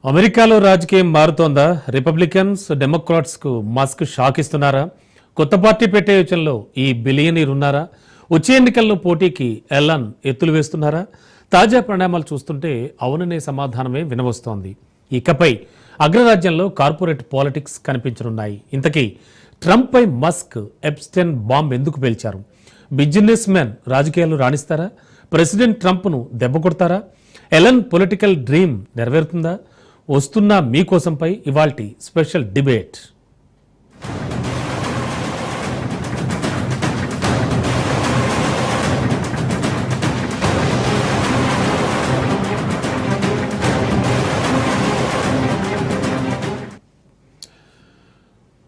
అమెరికాలో రాజకీయం మారుతోందా? Republicans Democrats కు మస్క్ షాక్ ఇస్తున్నారా? కొత్త పార్టీ పెట్టే యోచనలో ఈ బిలియనీర్ ఉన్నారా? వచ్చే ఎన్నికల్లో పోటీకి ఎలన్ ఎత్తులు వేస్తున్నారా? తాజా పరిణామాలు చూస్తుంటే అవుననే సమాధానమే వినవస్తోంది. ఇకపై అగ్రరాజ్యంలో కార్పొరేట్ పాలిటిక్స్ కనిపించనున్నాయి. ఇంతకీ ట్రంప్ పై మస్క్ ఎప్స్టైన్ బాంబ్ ఎందుకు పేల్చారు? బిజినెస్ మ్యాన్ రాజకీయాల్లో రాణిస్తారా? ప్రెసిడెంట్ ట్రంప్ను దెబ్బ కొడతారా? ఎలన్ పొలిటికల్ డ్రీమ్ నెరవేరుతుందా? వస్తున్న మీకోసంపై ఇవాల్టి స్పెషల్ డిబేట్.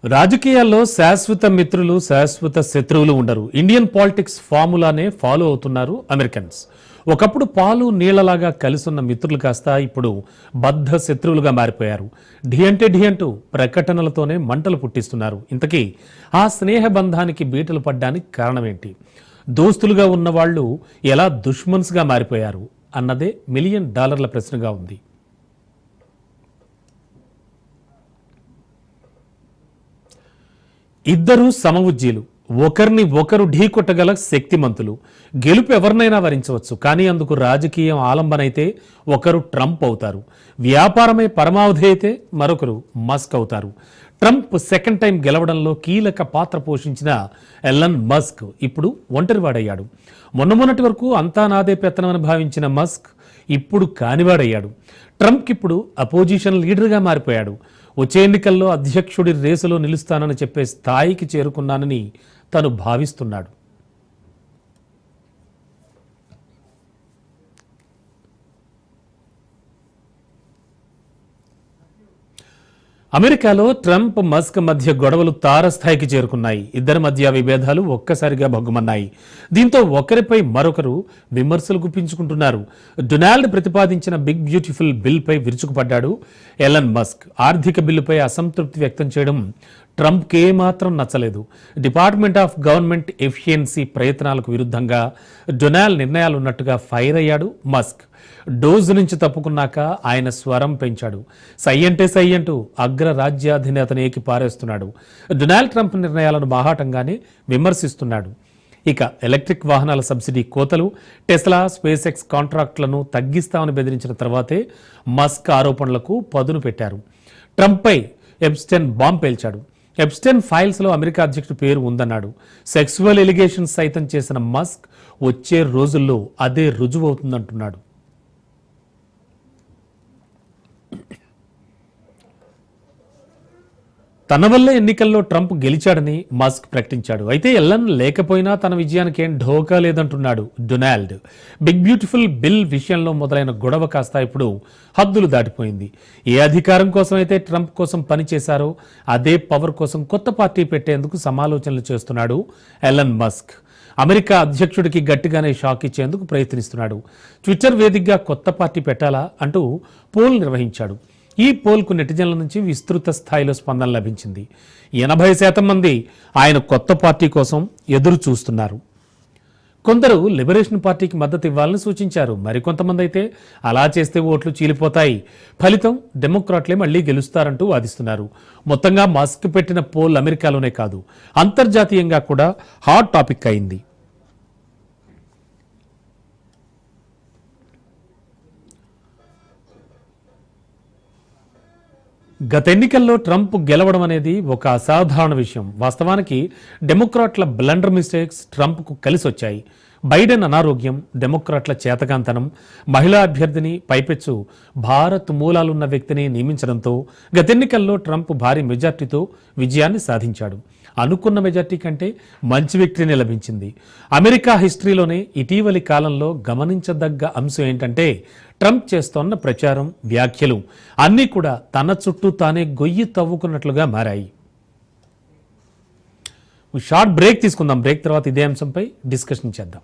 రాజకీయాల్లో శాశ్వత మిత్రులు, శాశ్వత శత్రువులు ఉండరు. ఇండియన్ పాలిటిక్స్ ఫార్ములానే ఫాలో అవుతున్నారు అమెరికన్స్. ఒకప్పుడు పాలు నీళ్లలాగా కలిసున్న మిత్రులు కాస్త ఇప్పుడు బద్ధ శత్రువులుగా మారిపోయారు. ఢీ అంటూ ప్రకటనలతోనే మంటలు పుట్టిస్తున్నారు. ఇంతకీ ఆ స్నేహ బంధానికి బీటలు పడ్డానికి కారణమేంటి? దోస్తులుగా ఉన్న వాళ్ళు ఎలా దుష్మన్స్గా మారిపోయారు అన్నదే $1 మిలియన్ ప్రశ్నగా ఉంది. ఇద్దరు సమవుజ్జీలు, ఒకరిని ఒకరు ఢీకొట్టగల శక్తిమంతులు. గెలుపు ఎవరినైనా వరించవచ్చు, కానీ అందుకు రాజకీయం ఆలంబనైతే ఒకరు ట్రంప్ అవుతారు. వ్యాపారమే పరమావధి అయితే మరొకరు మస్క్ అవుతారు. ట్రంప్ సెకండ్ టైం గెలవడంలో కీలక పాత్ర పోషించిన ఎలన్ మస్క్ ఇప్పుడు ఒంటరివాడయ్యాడు. మొన్నటి వరకు అంతా నాదే పెత్తనమని భావించిన మస్క్ ఇప్పుడు కానివాడయ్యాడు. ట్రంప్కి ఇప్పుడు అపోజిషన్ లీడర్గా మారిపోయాడు. వచ్చే ఎన్నికల్లో అధ్యక్షుడి రేసులో నిలుస్తానని చెప్పే స్థాయికి చేరుకున్నానని తను భావిస్తున్నాడు. అమెరికాలో ట్రంప్ మస్క్ మధ్య గొడవలు తారస్థాయికి చేరుకున్నాయి. ఇద్దరి మధ్య విభేదాలు ఒక్కసారిగా భగ్గుమన్నాయి. దీంతో ఒకరిపై మరొకరు విమర్శలు గుప్పించుకుంటున్నారు. డొనాల్డ్ ప్రతిపాదించిన బిగ్ బ్యూటిఫుల్ బిల్పై విరుచుకుపడ్డాడు ఎలన్ మస్క్. ఆర్థిక బిల్లుపై అసంతృప్తి వ్యక్తం చేయడం ట్రంప్కి ఏమాత్రం నచ్చలేదు. డిపార్ట్మెంట్ ఆఫ్ గవర్నమెంట్ ఎఫిషియన్సీ ప్రయత్నాలకు విరుద్ధంగా డొనాల్డ్ నిర్ణయాలున్నట్టుగా ఫైర్ అయ్యాడు మస్క్. డోజ్ నుంచి తప్పుకున్నాక ఆయన స్వరం పెంచాడు. సై అంటూ అగ్రరాజ్యాధినేతను ఏకి పారేస్తున్నాడు. డొనాల్డ్ ట్రంప్ నిర్ణయాలను బాహాటంగానే విమర్శిస్తున్నాడు. ఇక ఎలక్ట్రిక్ వాహనాల సబ్సిడీ కోతలు, టెస్లా, స్పేస్ ఎక్స్ కాంట్రాక్టులను తగ్గిస్తామని బెదిరించిన తర్వాతే మస్క్ ఆరోపణలకు పదును పెట్టారు. ట్రంప్పై ఎప్స్టైన్ బాంబ్ పేల్చాడు. ఎప్స్టైన్ ఫైల్స్లో అమెరికా అధ్యక్షుడి పేరు ఉందన్నాడు. సెక్సువల్ ఎలిగేషన్స్ సైతం చేసిన మస్క్ వచ్చే రోజుల్లో అదే రుజువవుతుందంటున్నాడు. తన వల్ల ఎన్నికల్లో ట్రంప్ గెలిచాడని మస్క్ ప్రకటించాడు. అయితే ఎలన్ లేకపోయినా తన విజయానికి ఏం ఢోకా లేదంటున్నాడు డొనాల్డ్. బిగ్ బ్యూటిఫుల్ బిల్ విషయంలో మొదలైన గొడవ కాస్త ఇప్పుడు హద్దులు దాటిపోయింది. ఏ అధికారం కోసం అయితే ట్రంప్ కోసం పనిచేశారో అదే పవర్ కోసం కొత్త పార్టీ పెట్టేందుకు సమాలోచనలు చేస్తున్నాడు ఎలన్ మస్క్. అమెరికా అధ్యక్షుడికి గట్టిగానే షాక్ ఇచ్చేందుకు ప్రయత్నిస్తున్నాడు. ట్విట్టర్ వేదికగా కొత్త పార్టీ పెట్టాలా అంటూ పోల్ నిర్వహించాడు. ఈ పోల్కు నెటిజన్ల నుంచి విస్తృత స్థాయిలో స్పందన లభించింది. 80% మంది ఆయన కొత్త పార్టీ కోసం ఎదురు చూస్తున్నారు. కొందరు లిబరేషన్ పార్టీకి మద్దతు ఇవ్వాలని సూచించారు. మరికొంతమంది అయితే అలా చేస్తే ఓట్లు చీలిపోతాయి, ఫలితం డెమోక్రాట్లే మళ్లీ గెలుస్తారంటూ వాదిస్తున్నారు. మొత్తంగా మస్క్ పెట్టిన పోల్ అమెరికాలోనే కాదు, అంతర్జాతీయంగా కూడా హాట్ టాపిక్ అయింది. గత ఎన్నికల్లో ట్రంప్ గెలవడం అనేది ఒక అసాధారణ విషయం. వాస్తవానికి డెమోక్రాట్ల బ్లండర్ మిస్టేక్స్ ట్రంప్కు కలిసి వచ్చాయి. బైడెన్ అనారోగ్యం, డెమోక్రాట్ల చేతకాంతనం, మహిళా అభ్యర్థిని, పైపెచ్చు భారత్ మూలాలున్న వ్యక్తిని నియమించడంతో గత ఎన్నికల్లో ట్రంప్ భారీ మెజార్టీతో విజయాన్ని సాధించాడు. అనుకున్న మెజార్టీ కంటే మంచి విక్టరీనే లభించింది. అమెరికా హిస్టరీలోనే ఇటీవలి కాలంలో గమనించదగ్గ అంశం ఏంటంటే ట్రంప్ చేస్తోన్న ప్రచారం, వ్యాఖ్యలు అన్నీ కూడా తన చుట్టూ తానే గొయ్యి తవ్వుకున్నట్లుగా మారాయి. షార్ట్ బ్రేక్ తీసుకుందాం. బ్రేక్ తర్వాత ఇదే అంశంపై డిస్కషన్ చేద్దాం.